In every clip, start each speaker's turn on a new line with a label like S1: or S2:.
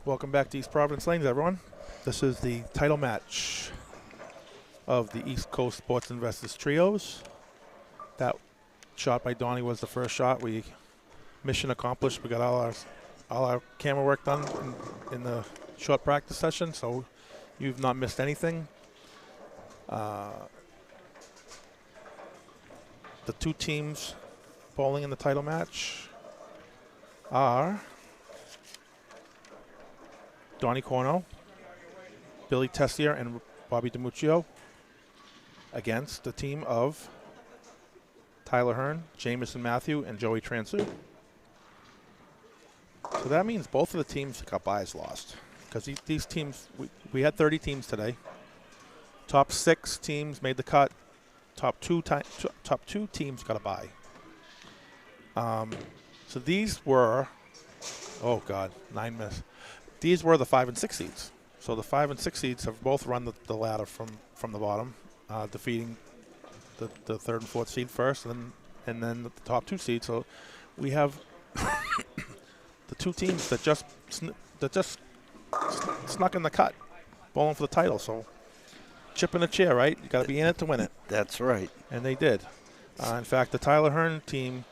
S1: Welcome back to East Providence Lanes, everyone. This is the title match of the East Coast Sports Investors Trios. That shot by Donnie was the first shot. Mission accomplished. We got all our camera work done in the short practice session, so you've not missed anything. The two teams bowling in the title match are Donnie Corneau, Billy Tessier, and Bobby Dimmucio against the team of Tyler Hurne, Jameson Mathieu, and Joey Transue. So that means both of the teams that got buys lost, because these teams, we had 30 teams today. Top 6 teams made the cut. Top two teams got a buy. So these were, 9 miss. These were the 5 and 6 seeds. So the 5 and 6 seeds have both run the ladder from the bottom, defeating the 3rd and 4th seed first, and then the top 2 seeds. So we have the two teams that just snuck in the cut, bowling for the title. So chip in a chair, right? You got to be in it to win it.
S2: That's right.
S1: And they did. In fact, the Tyler Hurne team,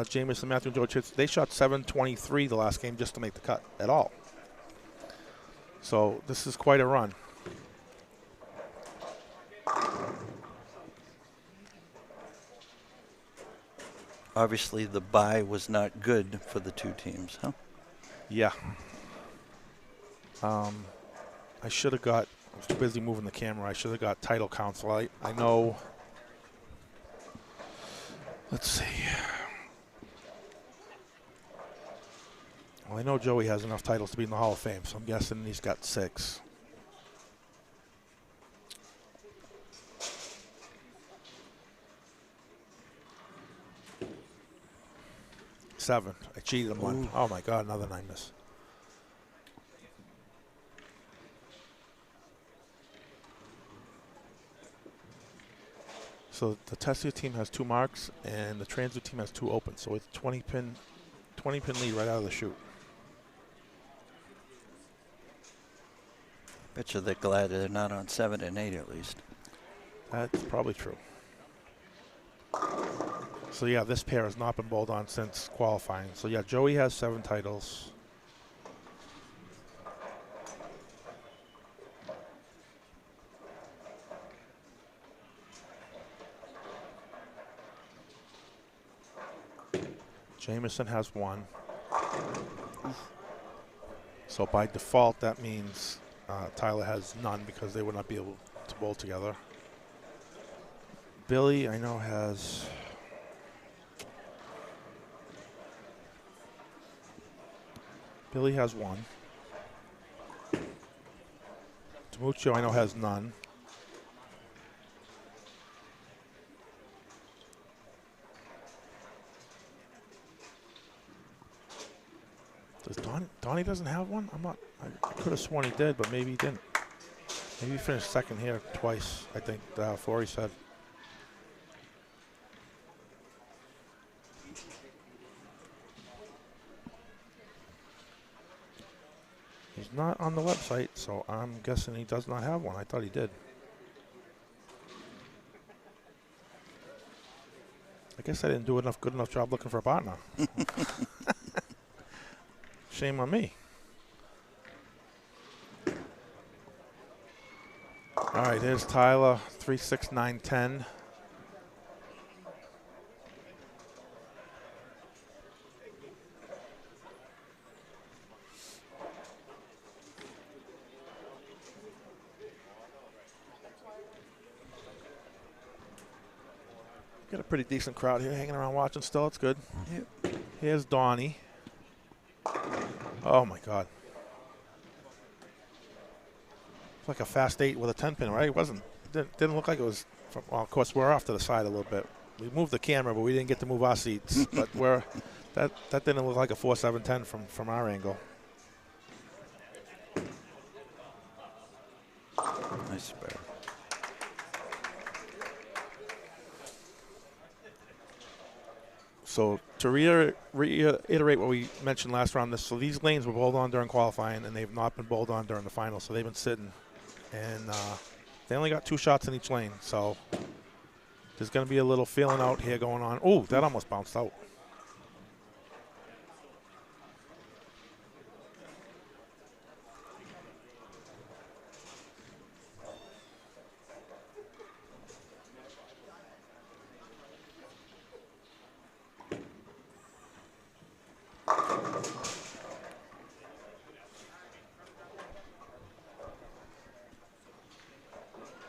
S1: Jameson Mathieu and Joey Transue, they shot 723 the last game just to make the cut at all. So this is quite a run.
S2: Obviously, the bye was not good for the two teams, huh?
S1: Yeah. I should have got, I was too busy moving the camera, I should have got title council. I know, let's see. Well, I know Joey has enough titles to be in the Hall of Fame, so I'm guessing he's got 6. Seven. I cheated him one. Oh my God, another 9 miss. So the Tessier team has 2 marks, and the Transue team has 2 open. So it's 20 pin lead right out of the chute.
S2: Bet you they're glad they're not on 7 and 8 at least.
S1: That's probably true. So yeah, this pair has not been bowled on since qualifying. So yeah, Joey has 7 titles. Jameson has 1. So by default, that means Tyler has none because they would not be able to bowl together. Billy, I know, has... Billy has 1. Dimmucio, I know, has none. Does Donnie doesn't have one? I could have sworn he did, but maybe he didn't. Maybe he finished second here twice, I think, Flory said. He's not on the website, so I'm guessing he does not have one. I thought he did. I guess I didn't do good enough job looking for a partner. Shame on me. All right, here's Tyler, 3, 6, 9, 10. Got a pretty decent crowd here hanging around watching still. It's good. Yep. Here's Donnie. Oh, my God. It's like a fast 8 with a 10-pin, right? It wasn't. Didn't look like it was. Well, of course, we're off to the side a little bit. We moved the camera, but we didn't get to move our seats. But that didn't look like a 4-7-10 from our angle.
S2: Nice spare.
S1: So to reiterate what we mentioned last round, so these lanes were bowled on during qualifying, and they've not been bowled on during the final, so they've been sitting. And they only got 2 shots in each lane, so there's going to be a little feeling out here going on. Oh, that almost bounced out.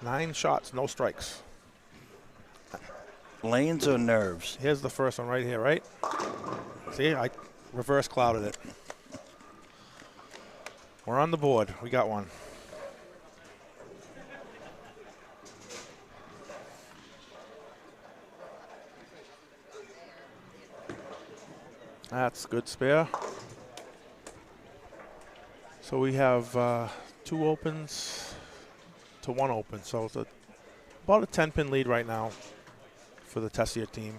S1: Nine shots, no strikes.
S2: Lanes or nerves?
S1: Here's the first one right here, right? See, I reverse clouded it. We're on the board. We got one. That's good spare. So we have 2 opens to 1 open. So it's about a 10-pin lead right now for the Tessier team.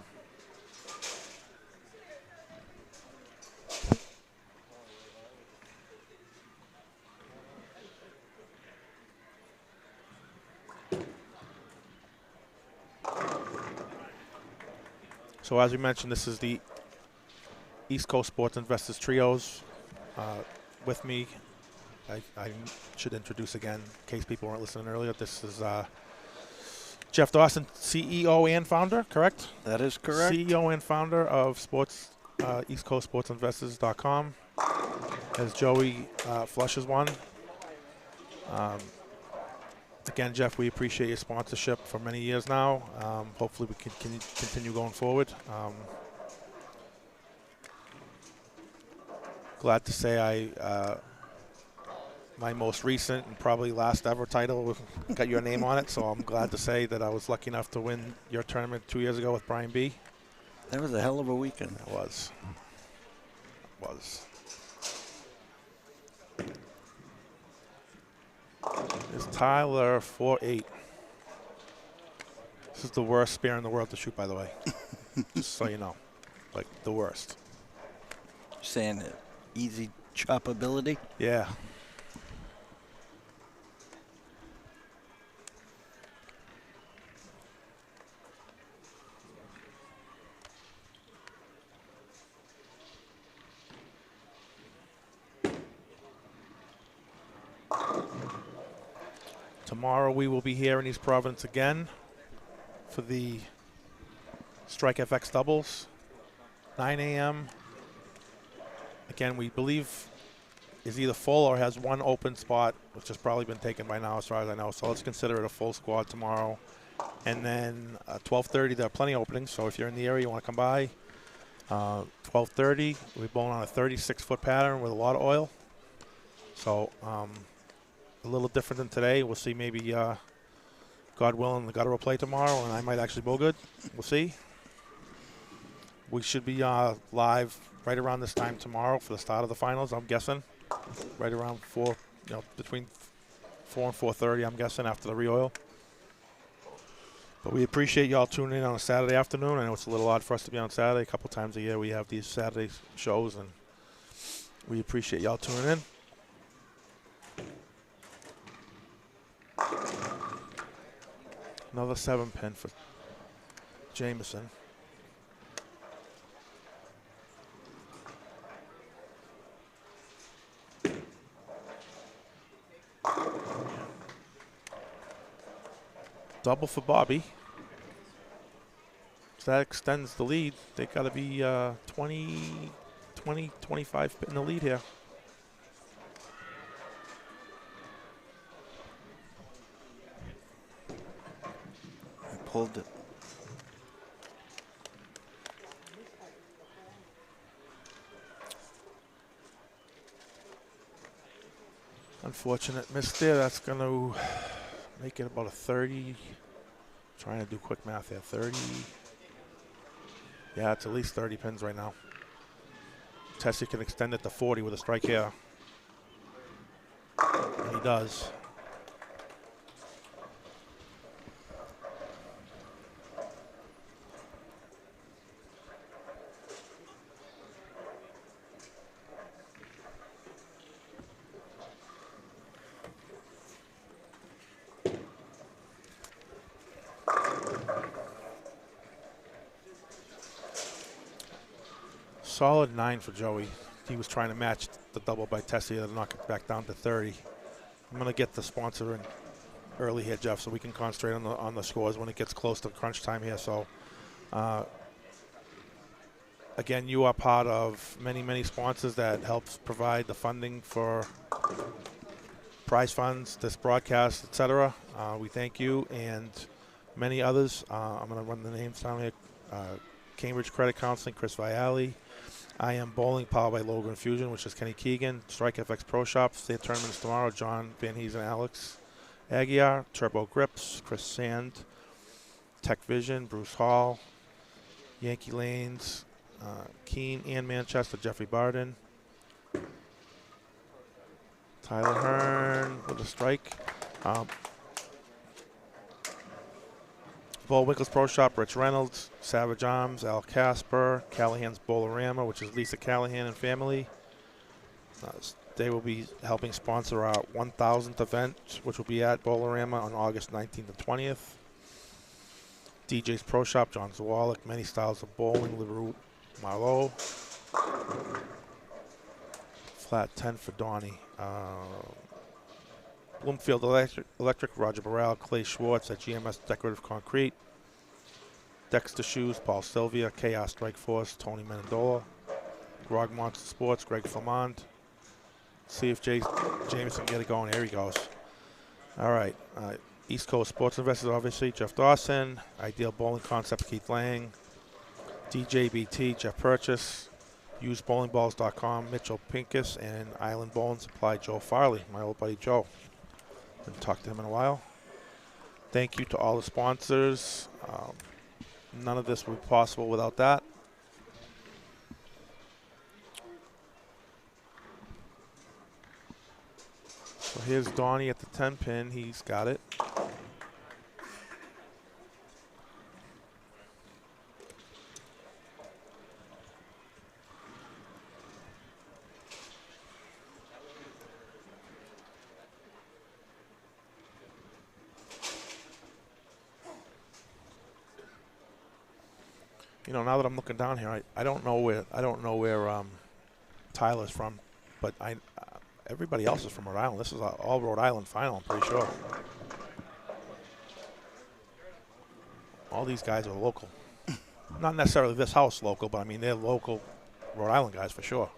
S1: So as we mentioned, this is the East Coast Sports Investors Trios. With me, I should introduce again, in case people weren't listening earlier, this is Jeff Dawson, CEO and founder, correct?
S2: That is correct.
S1: CEO and founder of East Coast SportsInvestors.com. As Joey flushes one. Again, Jeff, we appreciate your sponsorship for many years now. Hopefully we can continue going forward. Glad to say my most recent and probably last ever title got your name on it, so I'm glad to say that I was lucky enough to win your tournament 2 years ago with Brian B.
S2: That was a hell of a weekend.
S1: It was. It was. It's Tyler 4-8. This is the worst spear in the world to shoot, by the way. Just so you know. Like, the worst.
S2: Saying it. Easy choppability?
S1: Yeah. Tomorrow we will be here in East Providence again for the Strike FX doubles, 9 a.m. Again, we believe is either full or has 1 open spot, which has probably been taken by now as far as I know. So let's consider it a full squad tomorrow. And then 12:30, there are plenty of openings. So if you're in the area, you want to come by. 12:30, we're bowling on a 36-foot pattern with a lot of oil. So a little different than today. We'll see maybe, God willing, the gutter will play tomorrow, and I might actually bowl good. We'll see. We should be live right around this time tomorrow for the start of the finals, I'm guessing. Right around 4, between 4 and 4:30, I'm guessing, after the re-oil. But we appreciate y'all tuning in on a Saturday afternoon. I know it's a little odd for us to be on Saturday. A couple times a year we have these Saturday shows, and we appreciate y'all tuning in. Another 7-pin for Jameson. Double for Bobby. So that extends the lead. They got to be 20, 25 in the lead here.
S2: Pulled it.
S1: Unfortunate miss there. That's going to make it about a 30. Trying to do quick math here. 30. Yeah, it's at least 30 pins right now. Tessier can extend it to 40 with a strike here. And he does. Solid 9 for Joey. He was trying to match the double by Tessier to knock it back down to 30. I'm going to get the sponsor in early here, Jeff, so we can concentrate on the scores when it gets close to crunch time here. So, again, you are part of many, many sponsors that helps provide the funding for prize funds, this broadcast, etc. We thank you and many others. I'm going to run the names down here. Cambridge Credit Counseling, Chris Viali. I Am Bowling, powered by Logan Fusion, which is Kenny Keegan. Strike FX Pro Shops, their tournaments tomorrow. John Van Hees and Alex Aguiar. Turbo Grips, Chris Sand. TechVision, Bruce Hall. Yankee Lanes, Keene and Manchester, Jeffrey Barden. Tyler Hurne with a strike. Bullwinkle's Pro Shop, Rich Reynolds, Savage Arms, Al Casper, Callahan's Bowlerama, which is Lisa Callahan and family. They will be helping sponsor our 1,000th event, which will be at Bowlerama on August 19th and 20th. DJ's Pro Shop, John Zawalik, Many Styles of Bowling, LaRue Marlowe. Flat 10 for Donnie. Bloomfield Electric, Roger Burrell, Clay Schwartz at GMS Decorative Concrete. Dexter Shoes, Paul Sylvia, Chaos Strike Force, Tony Mendola. Grog Monster Sports, Greg Flamond. See if James can get it going. There he goes. All right. East Coast Sports Investors, obviously, Jeff Dawson. Ideal Bowling Concept, Keith Lang. DJBT, Jeff Purchase. UseBowlingballs.com, Mitchell Pincus. And Island Bowling Supply, Joe Farley, my old buddy Joe. Haven't talked to him in a while. Thank you to all the sponsors. None of this would be possible without that. So here's Donnie at the 10 pin. He's got it. You know, now that I'm looking down here, I don't know where Tyler's from, but everybody else is from Rhode Island. This is an all Rhode Island final, I'm pretty sure. All these guys are local. Not necessarily this house local, but I mean they're local Rhode Island guys for sure.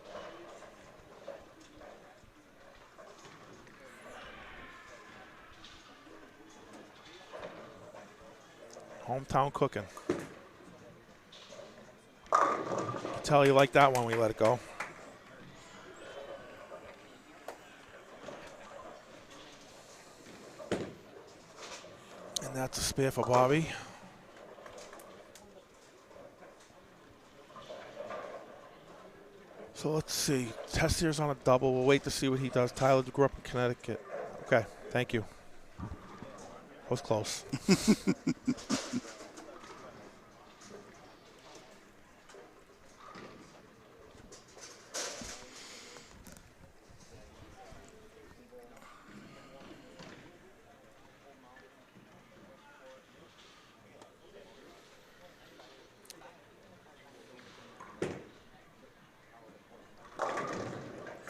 S1: Hometown cooking. Tell you like that one, we let it go. And that's a spare for Bobby. So let's see. Tessier's on a double. We'll wait to see what he does. Tyler grew up in Connecticut. Okay, thank you. That was close.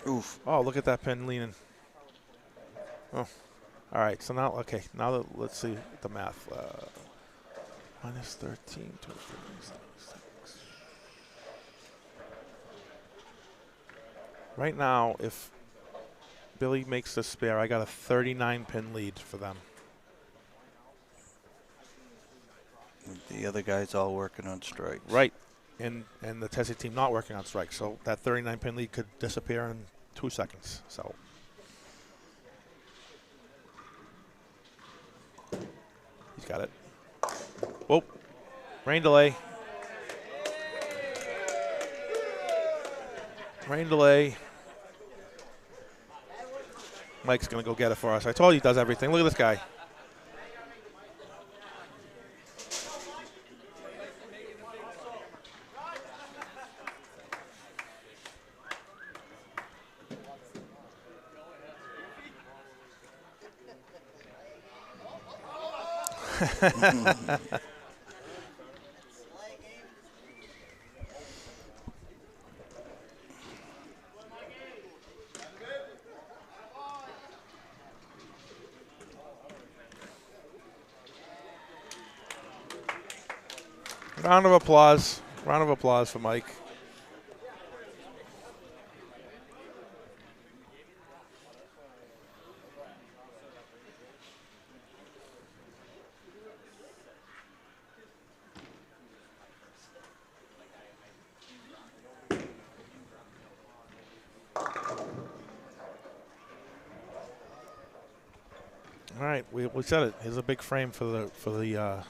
S2: Oof.
S1: Oh, look at that pin leaning. Oh, all right. So now, okay. Now let's see the math. Minus 13, 23, 76. Right now, if Billy makes the spare, I got a 39 pin lead for them.
S2: The other guys all working on strikes.
S1: Right. And the Tessier team not working on strikes. So that 39 pin lead could disappear in 2 seconds. So he's got it. Whoa. Rain delay. Rain delay. Mike's going to go get it for us. I told you he does everything. Look at this guy. Round of applause. Round of applause for Mike. All right, we said it. Here's a big frame for the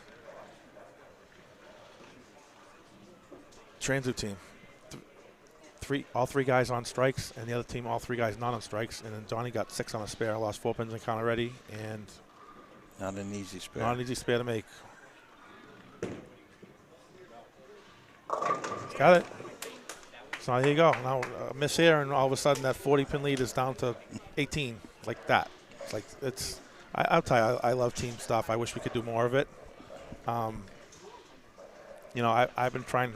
S1: Transue team. All three guys on strikes, and the other team, all three guys not on strikes. And then Donnie got 6 on a spare, lost 4 pins and count already, and
S2: Not an easy spare.
S1: not an easy spare to make. He's got it. So here you go. Now a miss here, and all of a sudden that 40-pin lead is down to 18, like that. It's like it's. I'll tell you, I love team stuff. I wish we could do more of it. You know, I've been trying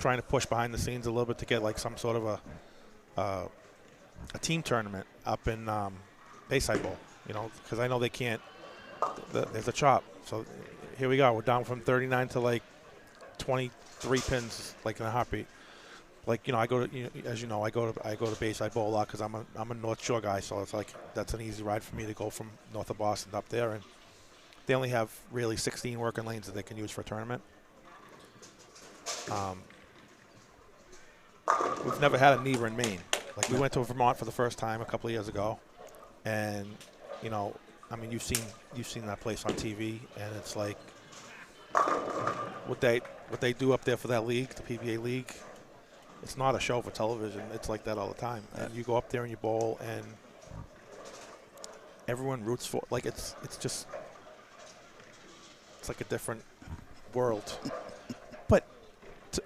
S1: to push behind the scenes a little bit to get like some sort of a team tournament up in Bayside Bowl. You know, because I know they can't. There's a chop. So here we go. We're down from 39 to like 23 pins, like in a heartbeat. Like, you know, I go to, as you know, I go to Bayside Bowl a lot because I'm a North Shore guy, so it's like that's an easy ride for me to go from north of Boston up there, and they only have really 16 working lanes that they can use for a tournament. We've never had a NEBA in Maine. Like, we went to Vermont for the first time a couple of years ago, and you know, I mean, you've seen that place on TV, and it's like what they do up there for that league, the PBA league. It's not a show for television. It's like that all the time. And you go up there and you bowl, and everyone roots for. Like it's like a different world. But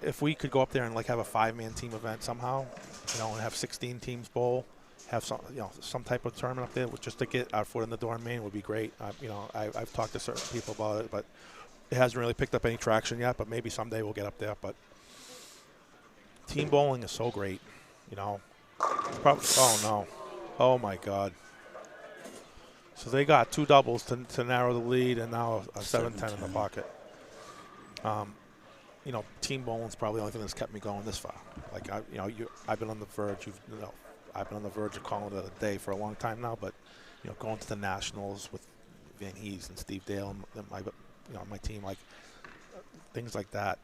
S1: if we could go up there and like have a 5-man team event somehow, you know, and have 16 teams bowl, have some type of tournament up there, just to get our foot in the door in Maine would be great. You know, I've talked to certain people about it, but it hasn't really picked up any traction yet. But maybe someday we'll get up there. But team bowling is so great, you know. Oh, no. Oh, my God. So they got 2 doubles to narrow the lead, and now a 7-10 in the pocket. You know, team bowling's probably the only thing that's kept me going this far. Like, I've been on the verge. I've been on the verge of calling it a day for a long time now, but, you know, going to the Nationals with Van Hees and Steve Dale and my team, like, things like that,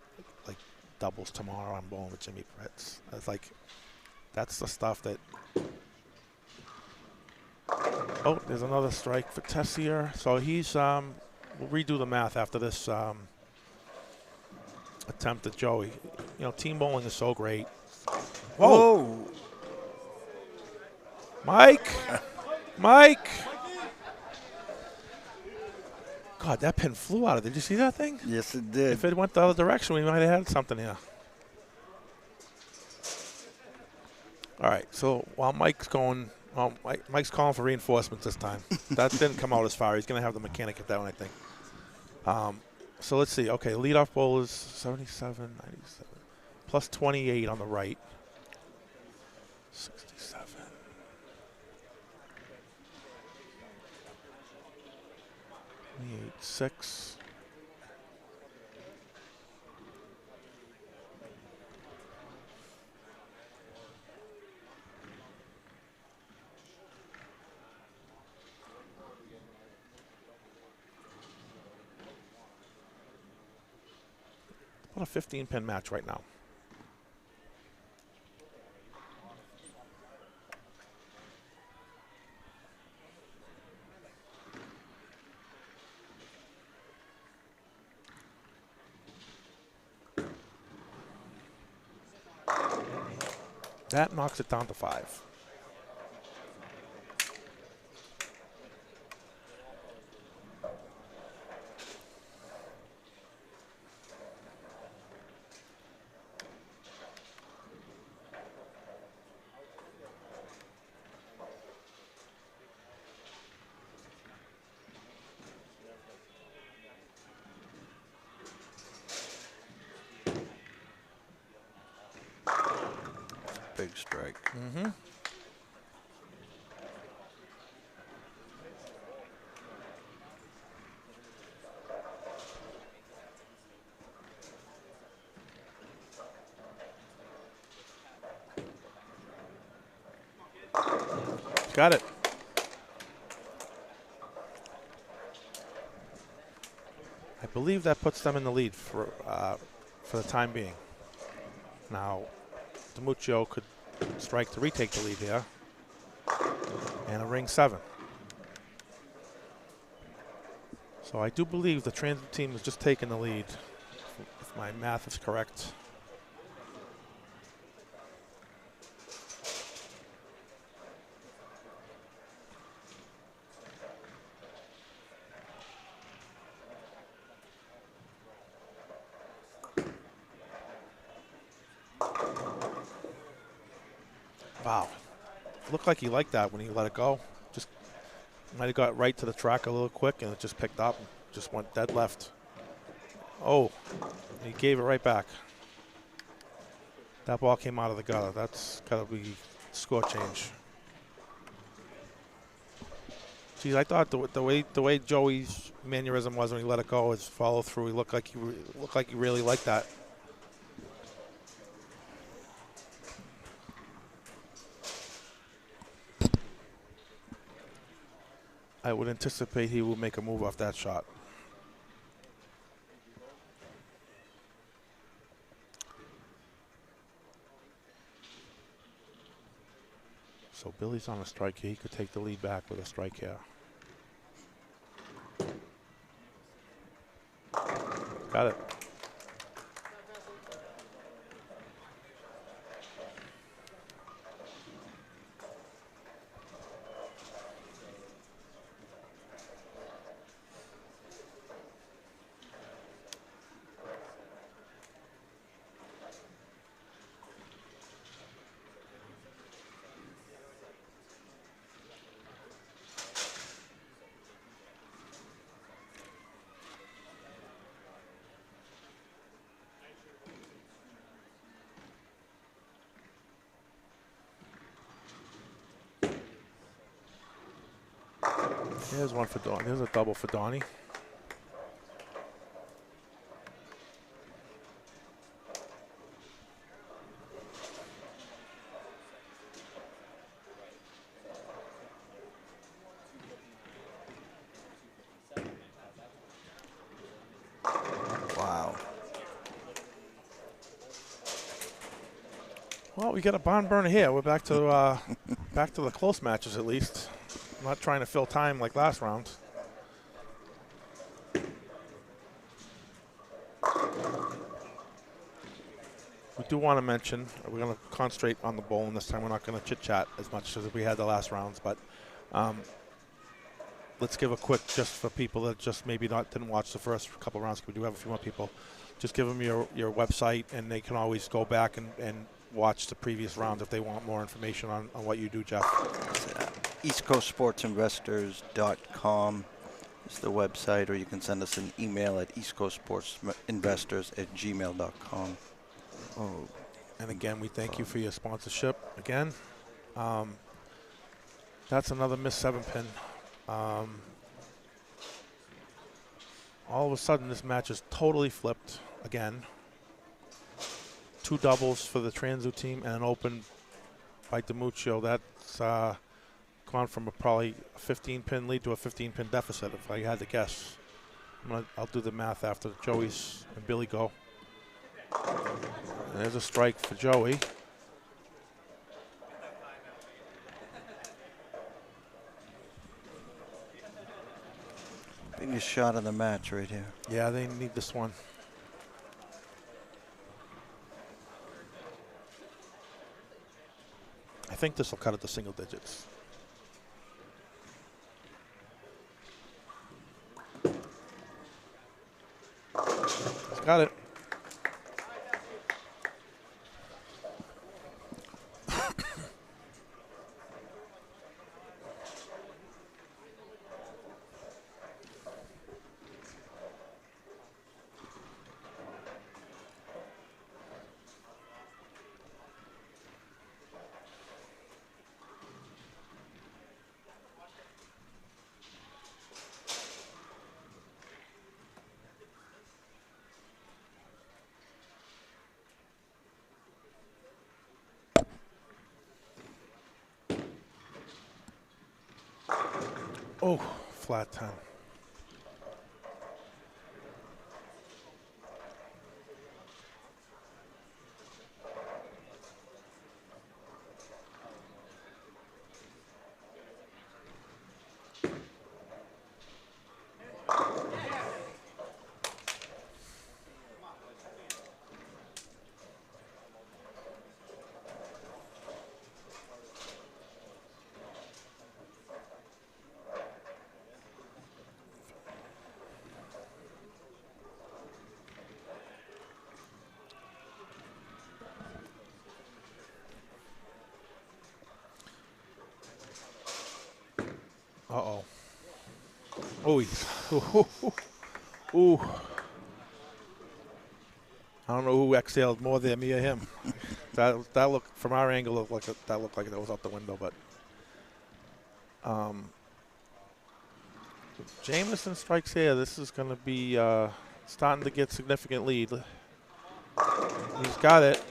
S1: like, doubles tomorrow. I'm bowling with Jimmy Pritz. It's like, that's the stuff that. Oh, there's another strike for Tessier. So he's we'll redo the math after this attempt at Joey. You know, team bowling is so great. Whoa. Mike. God, that pin flew out of it. Did you see that thing?
S2: Yes, it did.
S1: If it went the other direction, we might have had something here. All right, so while Mike's calling for reinforcements this time. That didn't come out as far. He's going to have the mechanic at that one, I think. So let's see. Okay, leadoff bowl is 77, 97, plus 28 on the right. 67. 6. About a 15-pin match right now. That knocks it down to 5.
S2: Big strike.
S1: Mm-hmm. Got it. I believe that puts them in the lead for the time being. Now, Dimmucio could strike to retake the lead here. And a ring 7. So I do believe the Transue team has just taken the lead, if my math is correct. Wow. Looked like he liked that when he let it go. Just might have got right to the track a little quick and it just picked up and just went dead left. Oh, he gave it right back. That ball came out of the gutter. That's got to be score change. Geez, I thought the way Joey's mannerism was when he let it go, his follow through, he looked like he really liked that. I would anticipate he will make a move off that shot. So Billy's on a strike here. He could take the lead back with a strike here. Got it. There's one for Donnie. There's a double for Donnie.
S2: Wow.
S1: Well, we got a barn burner here. We're back to back to the close matches at least. I'm not trying to fill time like last round. We do want to mention, we're going to concentrate on the bowling this time. We're not going to chit-chat as much as we had the last rounds, but let's give a quick, just for people that just maybe didn't watch the first couple rounds, we do have a few more people. Just give them your website, and they can always go back and watch the previous round if they want more information on what you do, Jeff.
S2: EastCoastSportsInvestors.com is the website, or you can send us an email at eastcoastsportsinvestors@gmail.com.
S1: Oh, and again, we thank you for your sponsorship again. That's another missed 7 pin. All of a sudden, this match is totally flipped again. 2 doubles for the Transue team and an open by Dimmucio. That's gone from probably a 15-pin lead to a 15-pin deficit, if I had to guess. I'll do the math after Joey's and Billy go. And there's a strike for Joey.
S2: Biggest shot of the match right here.
S1: Yeah, they need this one. I think this will cut it to single digits. Got it. Oh, flat 10. Uh-oh. Oh, he's, ooh. I don't know who exhaled more there, me or him. That looked, from our angle, that looked like it was out the window, but Jameson strikes here. This is going to be starting to get significant lead. He's got it.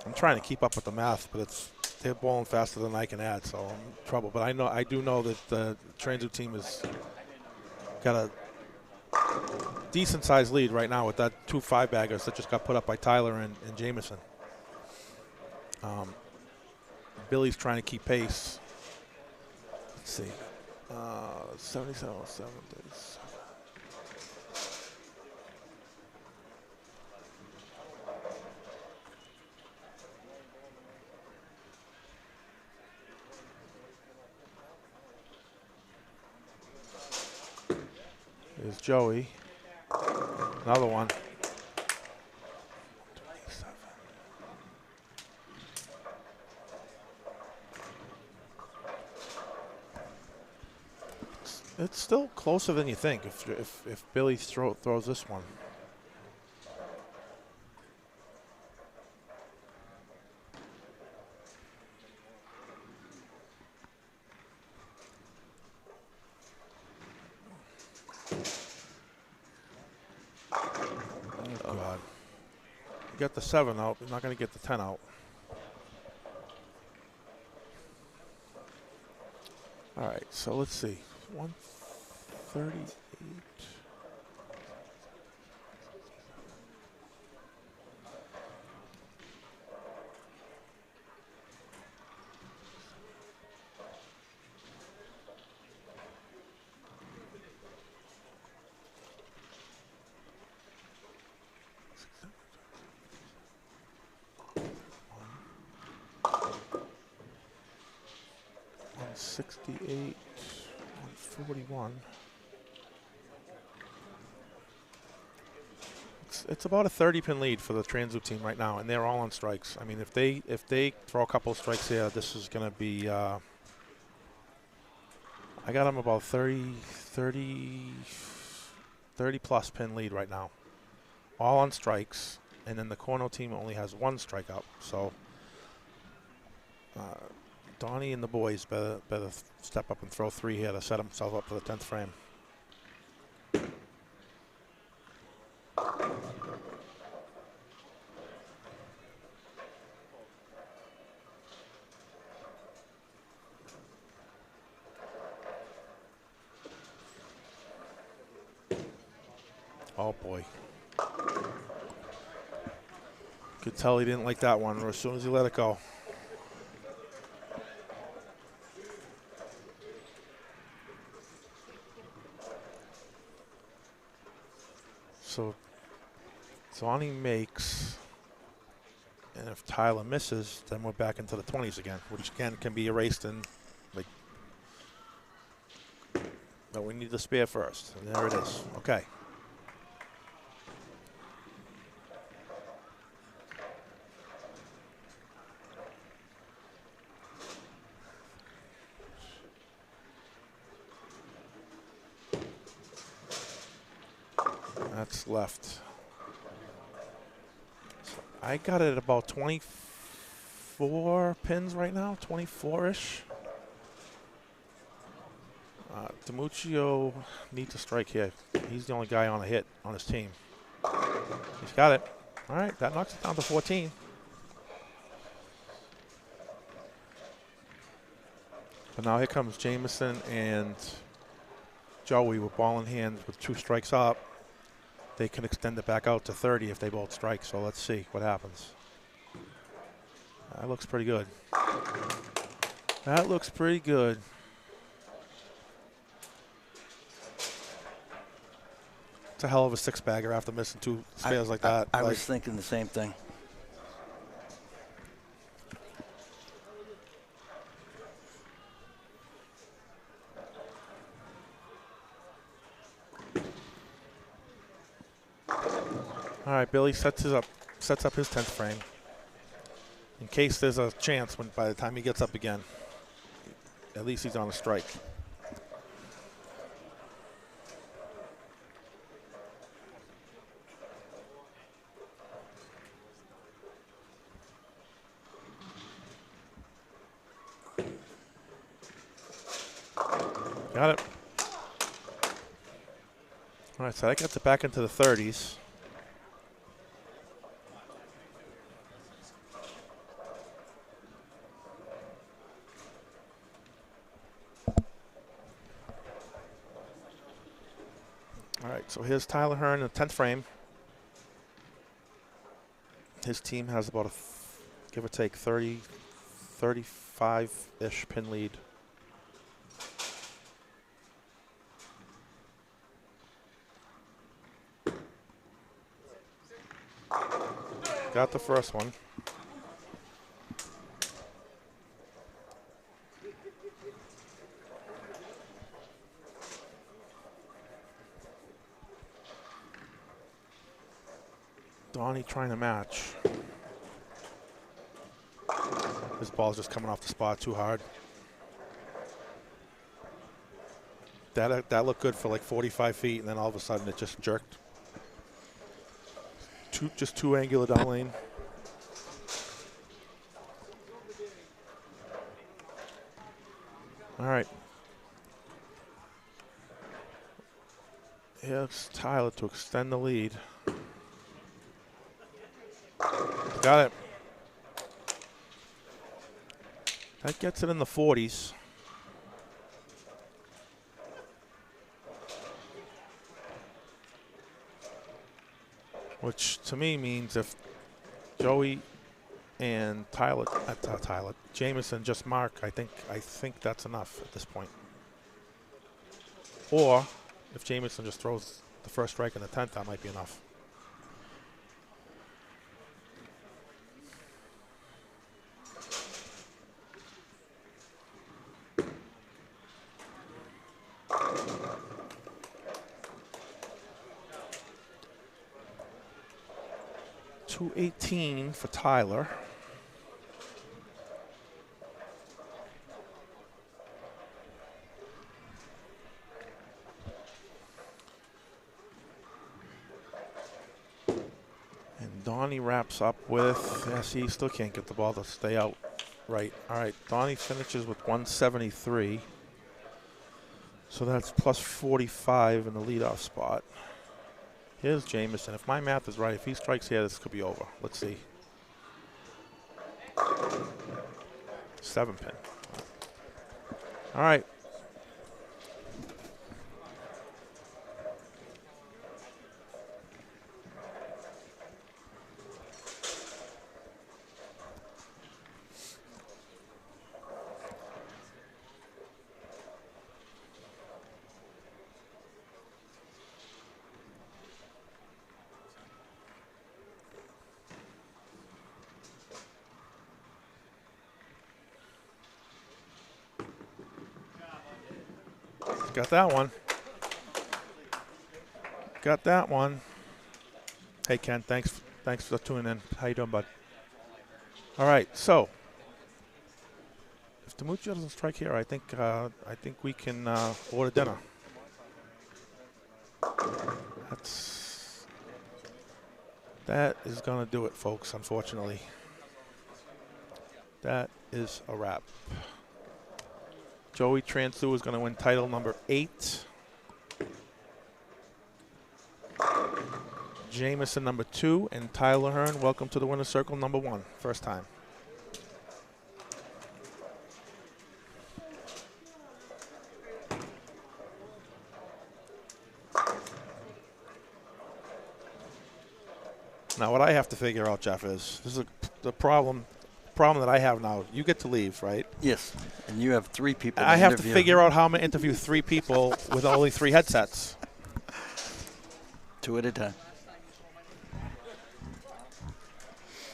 S1: I'm trying to keep up with the math, but they're balling faster than I can add, so I'm in trouble. But I do know that the Transue team has got a decent-sized lead right now with that 2 5-baggers that just got put up by Tyler and Jameson. Billy's trying to keep pace. Let's see. 77, 07, 37. There's Joey. Another one. 27. It's still closer than you think if Billy throws this one. Oh, God. You got the 7 out, but you're not going to get the 10 out. All right, so let's see. 138. $168, $141. It's about a 30-pin lead for the Transue team right now, and they're all on strikes. I mean, if they throw a couple of strikes here, this is going to be. I got them about 30 plus pin lead right now, all on strikes, and then the Corneau team only has 1 strikeout. So Donnie and the boys better step up and throw 3 here to set themselves up for the 10th frame. Oh boy. Could tell he didn't like that one as soon as he let it go. So Donnie makes, and if Tyler misses, then we're back into the 20s again, which again can be erased in like. But we need the spare first, and there it is. Okay. That's left. So I got it at about 24 pins right now, 24-ish. Dimmucio needs a strike here. He's the only guy on a hit on his team. He's got it. All right, that knocks it down to 14. But now here comes Jamison and Joey with ball in hand with 2 strikes up. They can extend it back out to 30 if they both strike. So let's see what happens. That looks pretty good. That looks pretty good. It's a hell of a 6-bagger after missing 2 spares like that.
S2: I was thinking the same thing.
S1: All right, Billy sets up his 10th frame in case there's a chance when by the time he gets up again, at least he's on a strike. Got it. All right, so that gets it back into the 30s. All right, so here's Tyler Hurne in the 10th frame. His team has about a, give or take, 30, 35-ish pin lead. Got the first one. Donnie trying to match. This ball's just coming off the spot too hard. That looked good for like 45 feet, and then all of a sudden it just jerked. Just too angular down lane. All right. Here's Tyler to extend the lead. Got it. That gets it in the 40s. Which to me means if Joey and Jamison just mark, I think that's enough at this point. Or if Jamison just throws the first strike in the 10th, that might be enough. .218 for Tyler. And Donnie wraps up with, yes, he still can't get the ball to stay out right. All right, Donnie finishes with 173. So that's plus 45 in the leadoff spot. Here's Jamison. If my math is right, if he strikes here, this could be over. Let's see. 7 pin. All right. Got that one. Got that one. Hey Ken, thanks for tuning in. How you doing, bud? All right, so if Dimmucio doesn't strike here, I think we can order dinner. That is gonna do it, folks. Unfortunately, that is a wrap. Joey Transue is going to win title number 8. Jamison number 2, and Tyler Hurne, welcome to the winner's circle number 1. First time. Now, what I have to figure out, Jeff, is this is the problem that I have now. You get to leave, right?
S2: Yes. And you have 3 people to
S1: I have to
S2: interview.
S1: figure out how I'm going to interview 3 people with only 3 headsets.
S2: 2 at a time.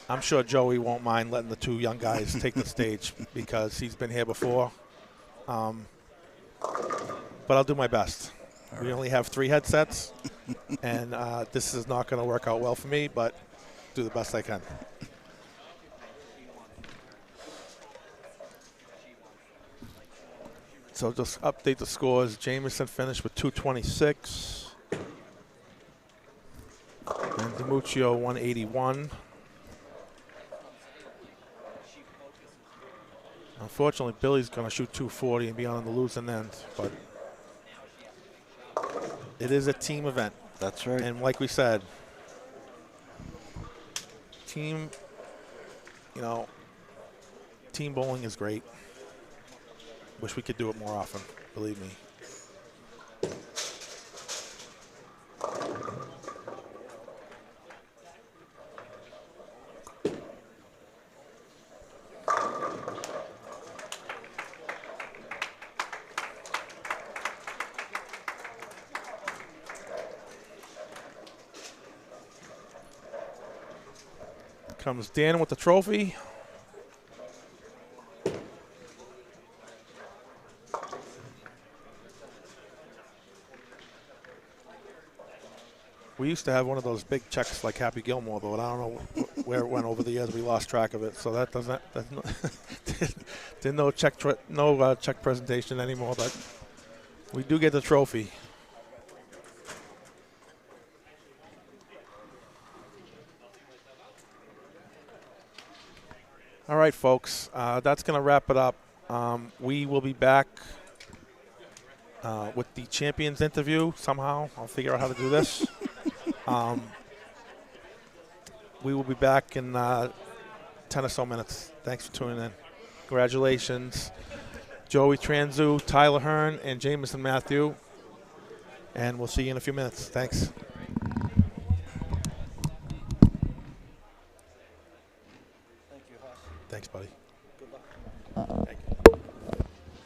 S1: I'm sure Joey won't mind letting the 2 young guys take the stage because he's been here before. But I'll do my best. We only have 3 headsets, and this is not going to work out well for me, but do the best I can. So just update the scores. Jameson finished with 226. And Dimmucio 181. Unfortunately, Billy's going to shoot 240 and be on the losing end, but it is a team event.
S2: That's right.
S1: And like we said, team bowling is great. Wish we could do it more often, believe me. Comes Dan with the trophy. We used to have one of those big checks like Happy Gilmore, but I don't know where it went over the years. We lost track of it, so that doesn't. Didn't no check check presentation anymore, but we do get the trophy. All right, folks, that's going to wrap it up. We will be back with the champions interview somehow. I'll figure out how to do this. We will be back in 10 or so minutes. Thanks for tuning in. Congratulations, Joey Transue, Tyler Hurne, and Jameson Mathieu. And we'll see you in a few minutes. Thanks. Thanks, buddy.
S2: Good luck.